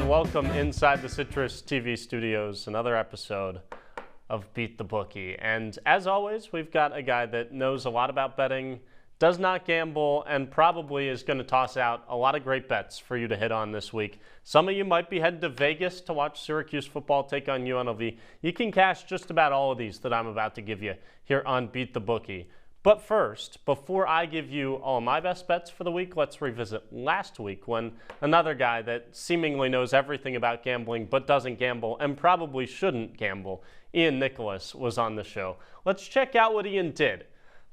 and welcome inside the CitrusTV studios, another episode of Beat the Bookie. And as always, we've got a guy that knows a lot about betting, does not gamble, and probably is going to toss out a lot of great bets for you to hit on this week. Some of you might be heading to Vegas to watch Syracuse football take on UNLV. You can cash just about all of these that I'm about to give you here on Beat the Bookie. But first, before I give you all my best bets for the week, let's revisit last week when another guy that seemingly knows everything about gambling but doesn't gamble and probably shouldn't gamble, Ian Nicholas, was on the show. Let's check out what Ian did.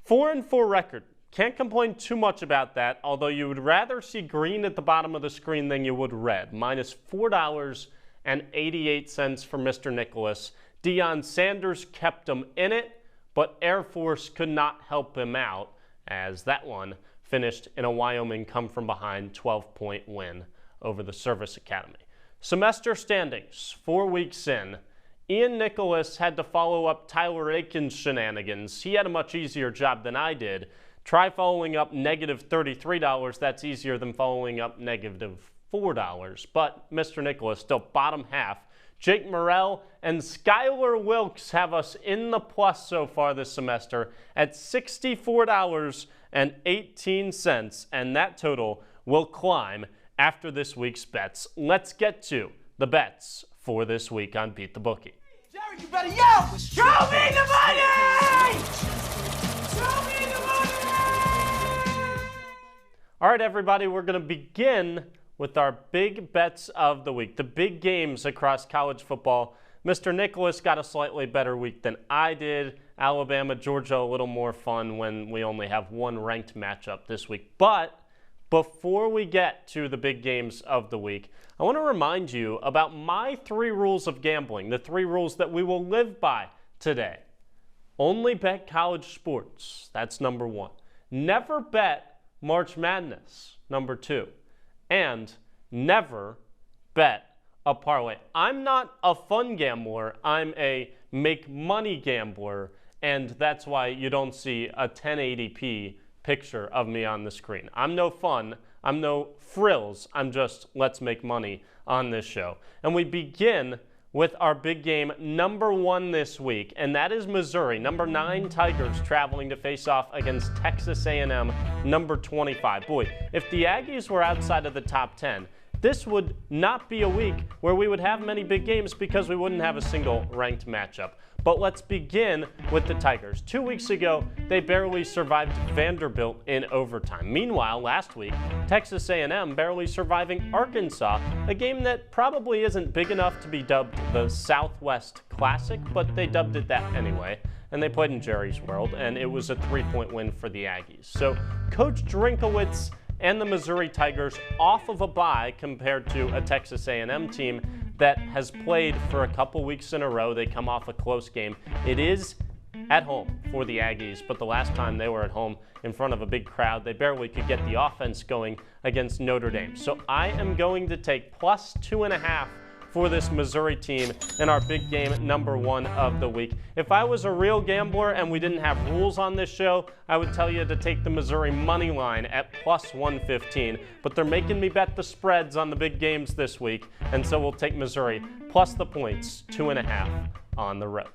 4-4 record. Can't complain too much about that, although you would rather see green at the bottom of the screen than you would red. Minus $4.88 for Mr. Nicholas. Deion Sanders kept him in it, but Air Force could not help him out, as that one finished in a Wyoming come-from-behind 12-point win over the Service Academy. Semester standings, 4 weeks in. Ian Nicholas had to follow up Tyler Aiken's shenanigans. He had a much easier job than I did. Try following up negative $33. That's easier than following up negative $4. But Mr. Nicholas still bottom half. Jake Morrell and Skylar Wilkes have us in the plus so far this semester at $64.18, and that total will climb after this week's bets. Let's get to the bets for this week on Beat the Bookie. Jerry, you better yell! Show me the money! Show me the money! All right, everybody, we're going to begin with our big bets of the week, the big games across college football. Mr. Nicholas got a slightly better week than I did. Alabama, Georgia, a little more fun when we only have one ranked matchup this week. But before we get to the big games of the week, I want to remind you about my 3 rules of gambling, the 3 rules that we will live by today. Only bet college sports. That's number 1. Never bet March Madness. Number 2. And never bet a parlay. I'm not a fun gambler. I'm a make money gambler, and that's why you don't see a 1080p picture of me on the screen. I'm no fun. I'm no frills. I'm just let's make money on this show. And we begin with our big game number 1 this week, and that is Missouri. Number 9 Tigers traveling to face off against Texas A&M, number 25. Boy, if the Aggies were outside of the top 10, this would not be a week where we would have many big games because we wouldn't have a single ranked matchup. But let's begin with the Tigers. 2 weeks ago, they barely survived Vanderbilt in overtime. Meanwhile, last week, Texas A&M barely surviving Arkansas, a game that probably isn't big enough to be dubbed the Southwest Classic, but they dubbed it that anyway. And they played in Jerry's World, and it was a 3-point win for the Aggies. So Coach Drinkowitz and the Missouri Tigers off of a bye compared to a Texas A&M team that has played for a couple weeks in a row. They come off a close game. It is at home for the Aggies, but the last time they were at home in front of a big crowd, they barely could get the offense going against Notre Dame. So I am going to take plus 2.5 for this Missouri team in our big game number 1 of the week. If I was a real gambler and we didn't have rules on this show, I would tell you to take the Missouri money line at plus 115, but they're making me bet the spreads on the big games this week, and so we'll take Missouri plus the points, 2.5 on the road.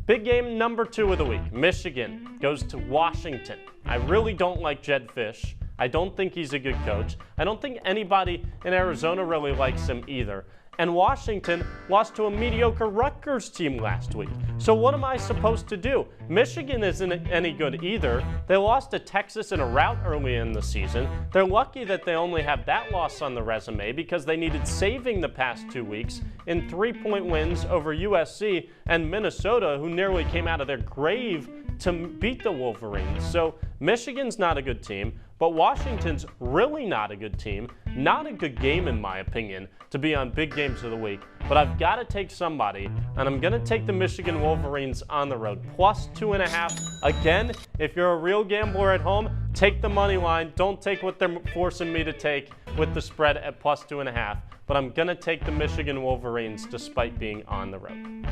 Big game number 2 of the week. Michigan goes to Washington. I really don't like Jed Fish. I don't think he's a good coach. I don't think anybody in Arizona really likes him either. And Washington lost to a mediocre Rutgers team last week. So what am I supposed to do? Michigan isn't any good either. They lost to Texas in a rout early in the season. They're lucky that they only have that loss on the resume because they needed saving the past 2 weeks in 3-point wins over USC and Minnesota, who nearly came out of their grave to beat the Wolverines. So Michigan's not a good team, but Washington's really not a good team. Not a good game, in my opinion, to be on big games of the week. But I've got to take somebody, and I'm going to take the Michigan Wolverines on the road. Plus 2.5. Again, if you're a real gambler at home, take the money line. Don't take what they're forcing me to take with the spread at plus 2.5. But I'm going to take the Michigan Wolverines despite being on the road.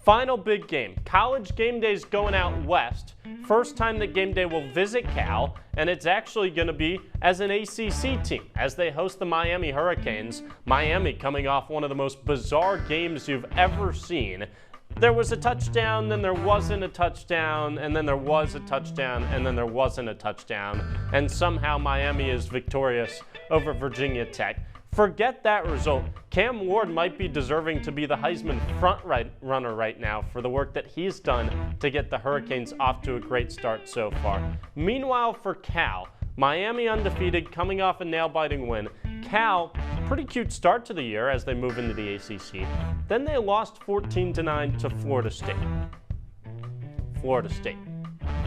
Final big game. College game day is going out west. First time that game day will visit Cal, and it's actually going to be as an ACC team as they host the Miami Hurricanes. Miami coming off one of the most bizarre games you've ever seen. There was a touchdown, then there wasn't a touchdown, and then there was a touchdown, and then there wasn't a touchdown. And somehow Miami is victorious over Virginia Tech. Forget that result. Cam Ward might be deserving to be the Heisman runner right now for the work that he's done to get the Hurricanes off to a great start so far. Meanwhile, for Cal, Miami undefeated, coming off a nail-biting win. Cal, pretty cute start to the year as they move into the ACC. Then they lost 14-9 to Florida State. Florida State.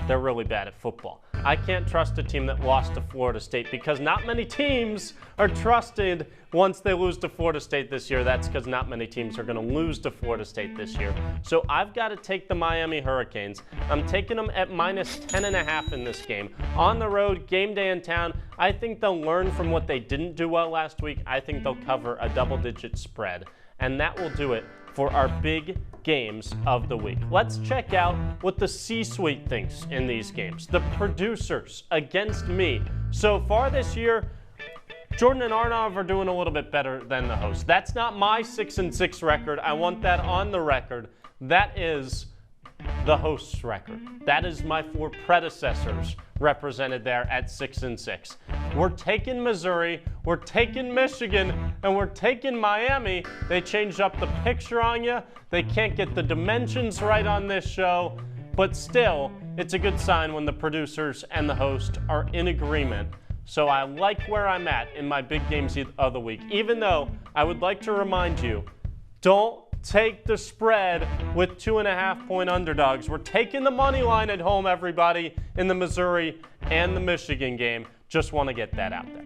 They're really bad at football. I can't trust a team that lost to Florida State because not many teams are trusted once they lose to Florida State this year. That's because not many teams are going to lose to Florida State this year. So I've got to take the Miami Hurricanes. I'm taking them at -10.5 in this game. On the road, game day in town. I think they'll learn from what they didn't do well last week. I think they'll cover a double-digit spread. And that will do it for our big games of the week. Let's check out what the C-suite thinks in these games. The producers against me. So far this year, Jordan and Arnav are doing a little bit better than the host. That's not my 6-6 record. I want that on the record. That is the host's record. That is my 4 predecessors represented there at 6-6. We're taking Missouri, we're taking Michigan, and we're taking Miami. They changed up the picture on you. They can't get the dimensions right on this show, but still, it's a good sign when the producers and the host are in agreement. So I like where I'm at in my big games of the week, even though I would like to remind you, don't take the spread with 2.5-point underdogs. We're taking the money line at home, everybody, in the Missouri and the Michigan game. Just want to get that out there.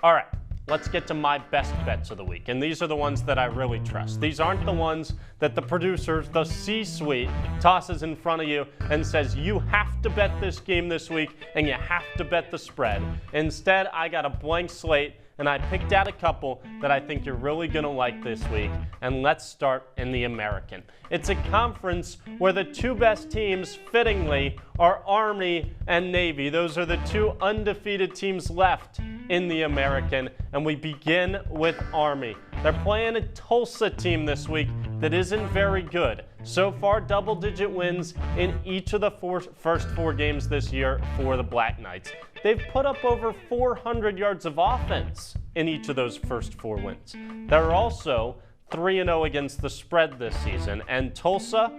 All right, let's get to my best bets of the week. And these are the ones that I really trust. These aren't the ones that the producers, the C-suite, tosses in front of you and says, you have to bet this game this week and you have to bet the spread. Instead, I got a blank slate, and I picked out a couple that I think you're really going to like this week. And let's start in the American. It's a conference where the 2 best teams, fittingly, are Army and Navy. Those are the 2 undefeated teams left in the American. And we begin with Army. They're playing a Tulsa team this week that isn't very good. So far, double-digit wins in each of the first 4 games this year for the Black Knights. They've put up over 400 yards of offense in each of those first 4 wins. They're also 3-0 against the spread this season. And Tulsa,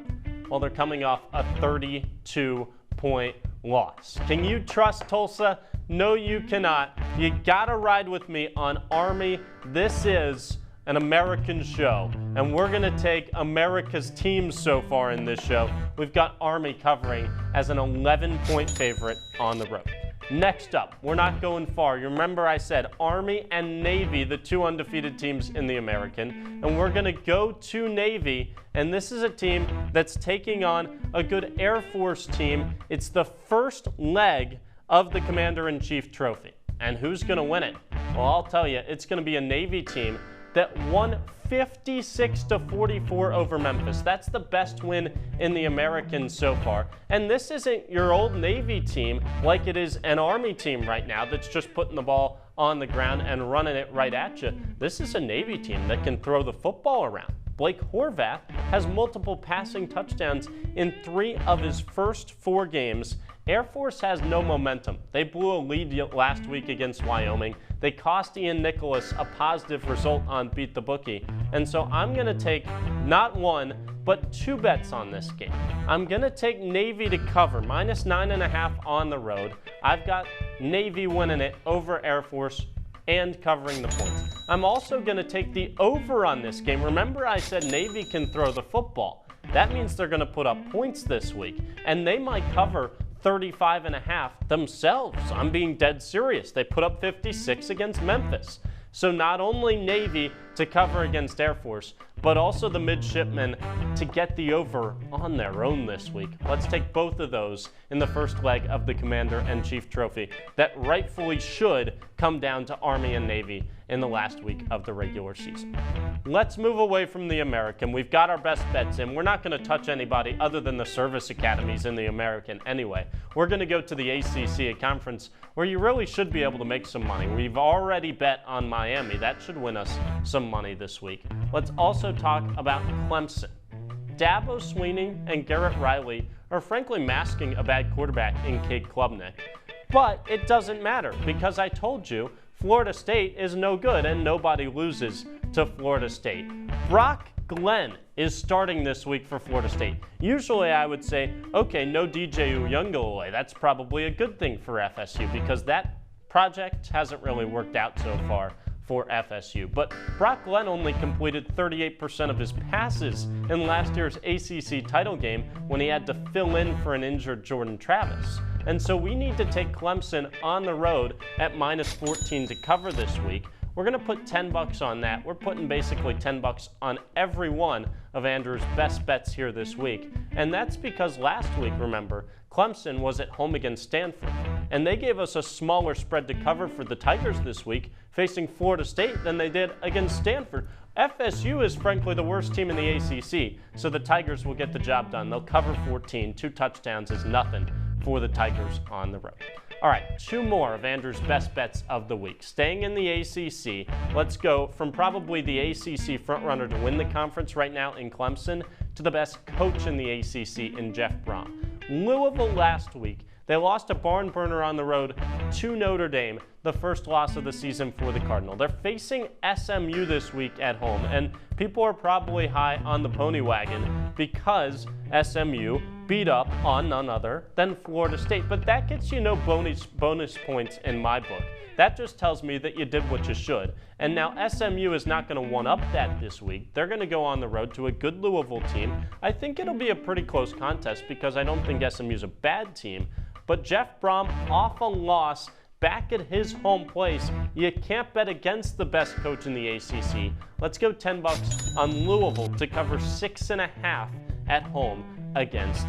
well, they're coming off a 32-point loss. Can you trust Tulsa? No, you cannot. You gotta ride with me on Army. This is an American show, and we're going to take America's teams so far in this show. We've got Army covering as an 11-point favorite on the road. Next up, we're not going far. You remember I said Army and Navy, the 2 undefeated teams in the American, and we're going to go to Navy, and this is a team that's taking on a good Air Force team. It's the first leg of the Commander-in-Chief Trophy. And who's going to win it? Well, I'll tell you, it's going to be a Navy team that won 56-44 over Memphis. That's the best win in the American so far. And this isn't your old Navy team like it is an Army team right now that's just putting the ball on the ground and running it right at you. This is a Navy team that can throw the football around. Blake Horvath has multiple passing touchdowns in 3 of his first 4 games. Air Force has no momentum. They blew a lead last week against Wyoming. They cost Ian Nicholas a positive result on Beat the Bookie. And so I'm going to take not 1, but 2 bets on this game. I'm going to take Navy to cover, -9.5 on the road. I've got Navy winning it over Air Force and covering the points. I'm also going to take the over on this game. Remember I said Navy can throw the football. That means they're going to put up points this week, and they might cover 35.5 themselves. I'm being dead serious. They put up 56 against Memphis. So not only Navy to to cover against Air Force, but also the midshipmen to get the over on their own this week. Let's take both of those in the first leg of the Commander-in-Chief Trophy that rightfully should come down to Army and Navy in the last week of the regular season. Let's move away from the American. We've got our best bets in. We're not going to touch anybody other than the service academies in the American anyway. We're going to go to the ACC, a conference where you really should be able to make some money. We've already bet on Miami. That should win us some money this week. Let's also talk about Clemson. Dabo Swinney and Garrett Riley are frankly masking a bad quarterback in Cade Klubnik. But it doesn't matter because I told you Florida State is no good and nobody loses to Florida State. Brock Glenn is starting this week for Florida State. Usually I would say, okay, no DJ Uiagalelei. That's probably a good thing for FSU because that project hasn't really worked out so far for FSU. But Brock Glenn only completed 38% of his passes in last year's ACC title game when he had to fill in for an injured Jordan Travis. And so we need to take Clemson on the road at -14 to cover this week. We're going to put $10 on that. We're putting basically $10 on every one of Andrew's best bets here this week. And that's because last week, remember, Clemson was at home against Stanford. And they gave us a smaller spread to cover for the Tigers this week, facing Florida State than they did against Stanford. FSU is frankly the worst team in the ACC, so the Tigers will get the job done. They'll cover 14. 2 touchdowns is nothing for the Tigers on the road. All right, 2 more of Andrew's best bets of the week. Staying in the ACC, let's go from probably the ACC frontrunner to win the conference right now in Clemson to the best coach in the ACC in Jeff Brom. Louisville last week, they lost a barn burner on the road to Notre Dame, the first loss of the season for the Cardinal. They're facing SMU this week at home, and people are probably high on the pony wagon because SMU beat up on none other than Florida State. But that gets you no bonus points in my book. That just tells me that you did what you should. And now SMU is not going to one-up that this week. They're going to go on the road to a good Louisville team. I think it'll be a pretty close contest because I don't think SMU's a bad team. But Jeff Brom off a loss back at his home place. You can't bet against the best coach in the ACC. Let's go $10 on Louisville to cover 6.5 at home against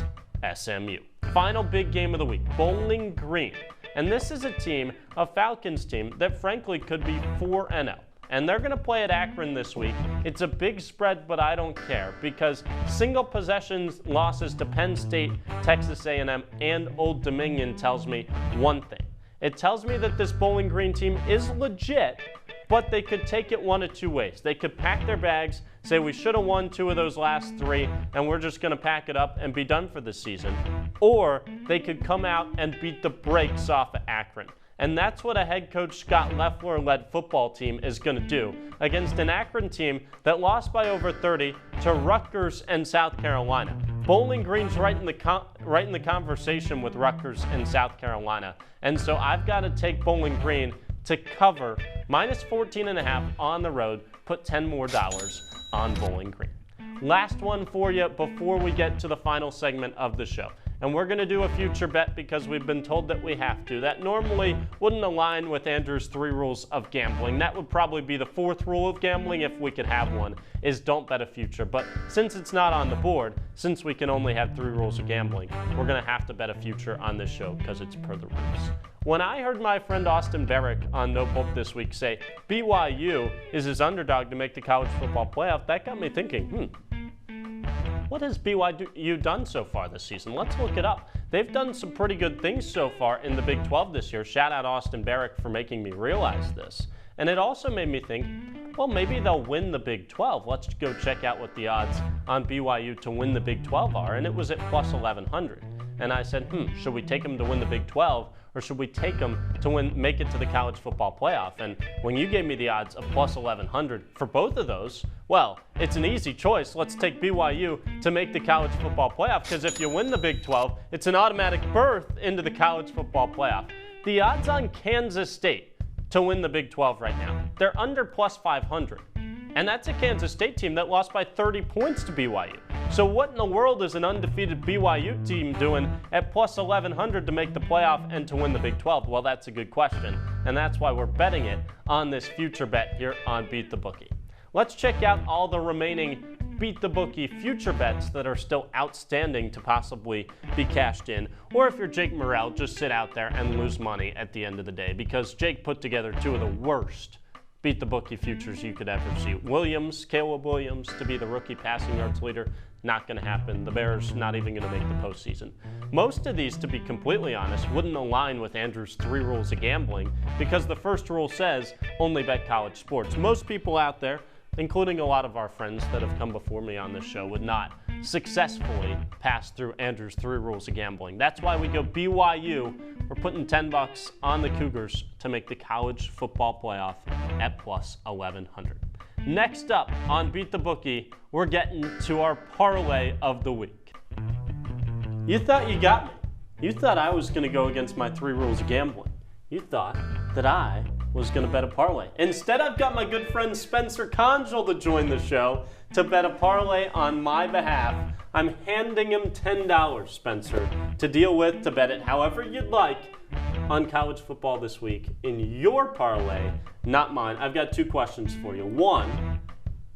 SMU. Final big game of the week, Bowling Green. And this is a team, a Falcons team, that frankly could be 4-0. And they're going to play at Akron this week. It's a big spread, but I don't care because single possessions losses to Penn State, Texas A&M, and Old Dominion tells me one thing. It tells me that this Bowling Green team is legit, but they could take it one of 2 ways. They could pack their bags, say we should have won 2 of those last 3, and we're just going to pack it up and be done for the season. Or they could come out and beat the brakes off of Akron. And that's what a head coach Scott Loeffler-led football team is going to do against an Akron team that lost by over 30 to Rutgers and South Carolina. Bowling Green's right in the conversation with Rutgers and South Carolina. And so I've got to take Bowling Green to cover -14.5 on the road, put $10 more on Bowling Green. Last one for you before we get to the final segment of the show. And we're going to do a future bet because we've been told that we have to. That normally wouldn't align with Andrew's 3 rules of gambling. That would probably be the 4th rule of gambling if we could have one, is don't bet a future. But since it's not on the board, since we can only have 3 rules of gambling, we're going to have to bet a future on this show because it's per the rules. When I heard my friend Austin Barrick on Notebook this week say BYU is his underdog to make the college football playoff, that got me thinking, what has BYU done so far this season? Let's look it up. They've done some pretty good things so far in the Big 12 this year. Shout out Austin Barrick for making me realize this. And it also made me think, well, maybe they'll win the Big 12. Let's go check out what the odds on BYU to win the Big 12 are. And it was at plus 1,100. And I said, should we take them to win the Big 12? Or should we take them to make it to the college football playoff? And when you gave me the odds of plus 1,100 for both of those, well, it's an easy choice. Let's take BYU to make the college football playoff because if you win the Big 12, it's an automatic berth into the college football playoff. The odds on Kansas State to win the Big 12 right now, they're under plus 500. And that's a Kansas State team that lost by 30 points to BYU. So what in the world is an undefeated BYU team doing at plus 1,100 to make the playoff and to win the Big 12? Well, that's a good question, and that's why we're betting it on this future bet here on Beat the Bookie. let's check out all the remaining Beat the Bookie future bets that are still outstanding to possibly be cashed in. Or if you're Jake Morrell, just sit out there and lose money at the end of the day, because Jake put together two of the worst Beat the Bookie futures you could ever see. Caleb Williams to be the rookie passing yards leader, not going to happen. The Bears not even going to make the postseason. Most of these, to be completely honest, wouldn't align with Andrew's 3 rules of gambling, because the first rule says only bet college sports. Most people out there, including a lot of our friends that have come before me on this show, would not successfully pass through Andrew's 3 rules of gambling. That's why we go BYU. We're putting $10 on the Cougars to make the college football playoff at plus 1,100. Next up on Beat the Bookie, we're getting to our parlay of the week. You thought you got me. You thought I was going to go against my 3 rules of gambling. You thought that I was going to bet a parlay. Instead, I've got my good friend Spencer Conjal to join the show to bet a parlay on my behalf. I'm handing him $10, Spencer, to deal with, to bet it however you'd like on college football this week in your parlay, not mine. I've got 2 questions for you. 1,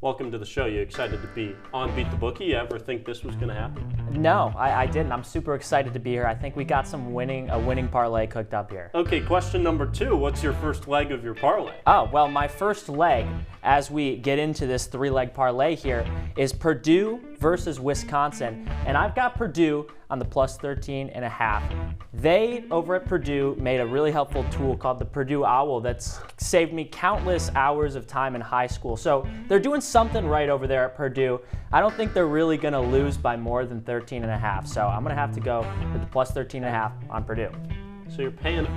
welcome to the show. You excited to be on Beat the Bookie? You ever think this was going to happen? No, I didn't. I'm super excited to be here. I think we got a winning parlay cooked up here. Okay, question number 2. What's your first leg of your parlay? Oh, well, my first leg, as we get into this 3-leg parlay here, is Purdue versus Wisconsin. And I've got Purdue on the plus 13.5. They, over at Purdue, made a really helpful tool called the Purdue Owl that's saved me countless hours of time in high school. So they're doing something right over there at Purdue. I don't think they're really going to lose by more than 13.5. So I'm going to have to go with the plus 13.5 on Purdue. So you're paying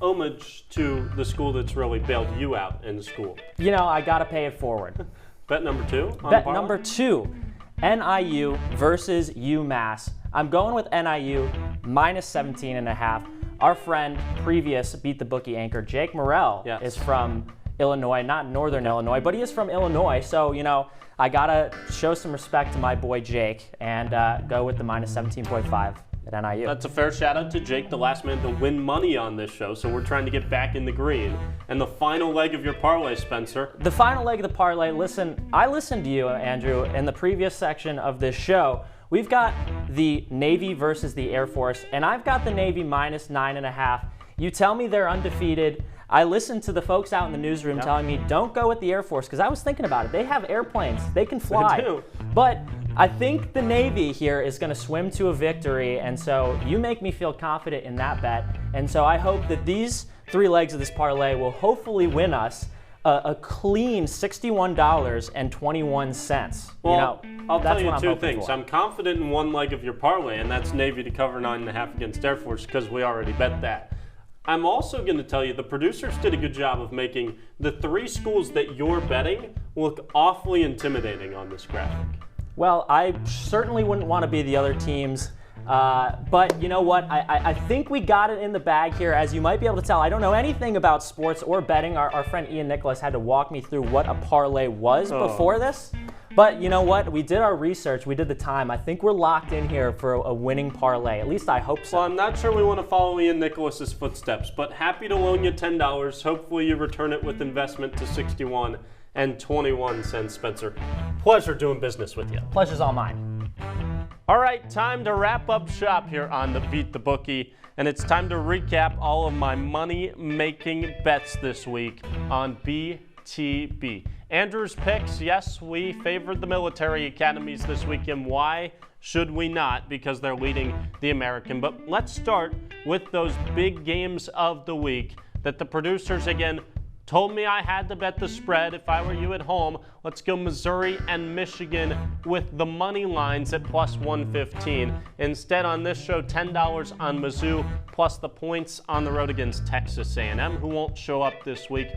homage to the school that's really bailed you out in school. You know, I got to pay it forward. Bet number 2? Bet number 2, NIU versus UMass. I'm going with NIU minus 17.5. Our friend, previous Beat the Bookie anchor, Jake Morrell, is from Illinois, not Northern Illinois, but he is from Illinois. So, you know, I got to show some respect to my boy Jake and go with the minus 17.5 at NIU. That's a fair shout out to Jake, the last man to win money on this show. So we're trying to get back in the green. And the final leg of your parlay, Spencer. The final leg of the parlay, listen, I listened to you, Andrew, in the previous section of this show. We've got the Navy versus the Air Force, and I've got the Navy minus 9.5. You tell me they're undefeated. I listened to the folks out in the newsroom telling me don't go with the Air Force, because I was thinking about it. They have airplanes. They can fly. They do. But I think the Navy here is going to swim to a victory, and so you make me feel confident in that bet. And so I hope that these 3 legs of this parlay will hopefully win us a clean $61.21. Well, you know, I'll tell you what 2 I'm things. for. I'm confident in 1 leg of your parlay, and that's Navy to cover 9.5 against Air Force, because we already bet that. I'm also going to tell you the producers did a good job of making the 3 schools that you're betting look awfully intimidating on this graphic. Well, I certainly wouldn't want to be the other teams. But you know what? I think we got it in the bag here. As you might be able to tell, I don't know anything about sports or betting. Our friend Ian Nicholas had to walk me through what a parlay was before this. But you know what? We did our research. We did the time. I think we're locked in here for a winning parlay. At least I hope so. Well, I'm not sure we want to follow Ian Nicholas's footsteps, but happy to loan you $10. Hopefully you return it with investment to 61.21 cents, Spencer. Pleasure doing business with you. Pleasure's all mine. All right, time to wrap up shop here on the Beat the Bookie, and it's time to recap all of my money-making bets this week on BTB. Andrew's picks, yes, we favored the military academies this weekend. Why should we not? Because they're leading the American. But let's start with those big games of the week that the producers, again, told me I had to bet the spread if I were you at home. Let's go Missouri and Michigan with the money lines at plus 115. Instead, on this show, $10 on Mizzou plus the points on the road against Texas A&M, who won't show up this week.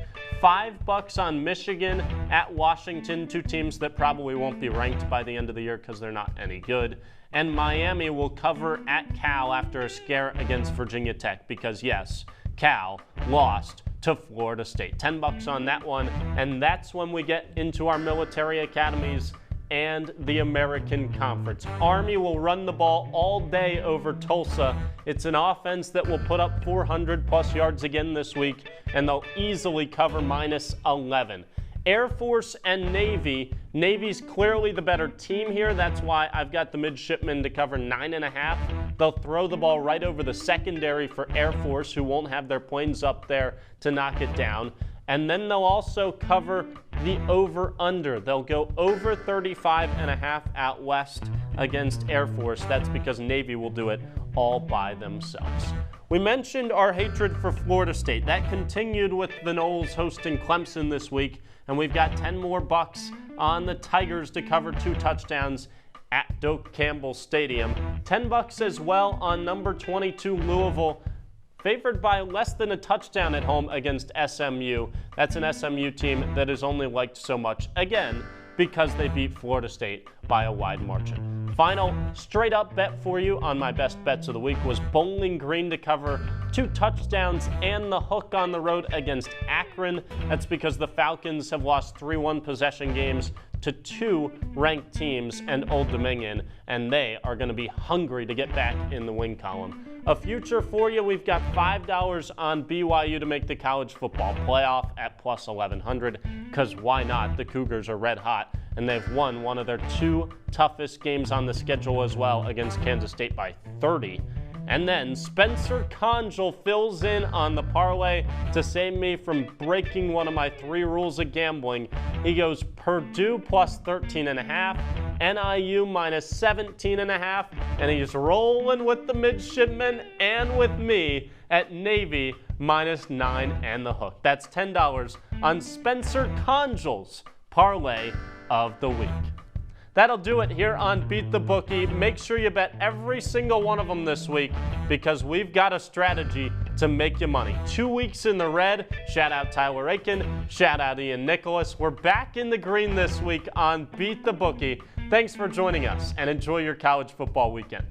$5 on Michigan at Washington, 2 teams that probably won't be ranked by the end of the year because they're not any good. And Miami will cover at Cal after a scare against Virginia Tech because, yes, Cal lost to Florida State. $10 on that one, and that's when we get into our military academies and the American Conference. Army will run the ball all day over Tulsa. It's an offense that will put up 400 plus yards again this week, and they'll easily cover minus 11. Air Force and Navy. Navy's clearly the better team here. That's why I've got the midshipmen to cover 9.5. They'll throw the ball right over the secondary for Air Force, who won't have their planes up there to knock it down. And then they'll also cover the over-under. They'll go over 35.5 out west against Air Force. That's because Navy will do it all by themselves. We mentioned our hatred for Florida State. That continued with the Noles hosting Clemson this week, and we've got 10 more bucks on the Tigers to cover 2 touchdowns at Doak Campbell Stadium. 10 bucks as well on number 22 Louisville, favored by less than a touchdown at home against SMU. That's an SMU team that is only liked so much, again, because they beat Florida State by a wide margin. Final straight up bet for you on my best bets of the week was Bowling Green to cover 2 touchdowns and the hook on the road against Akron. That's because the Falcons have lost 3 one-possession games to 2 ranked teams and Old Dominion, and they are going to be hungry to get back in the win column. A future for you, we've got $5 on BYU to make the college football playoff at plus 1,100, because why not? The Cougars are red hot, and they've won one of their 2 toughest games on the schedule as well against Kansas State by 30. And then Spencer Conjal fills in on the parlay to save me from breaking one of my 3 rules of gambling. He goes Purdue plus 13.5, NIU minus 17.5, and he's rolling with the midshipmen and with me at Navy minus 9 and the hook. That's $10 on Spencer Conjal's parlay of the week. That'll do it here on Beat the Bookie. Make sure you bet every single one of them this week, because we've got a strategy to make you money. 2 weeks in the red. Shout out Tyler Aiken. Shout out Ian Nicholas. We're back in the green this week on Beat the Bookie. Thanks for joining us, and enjoy your college football weekend.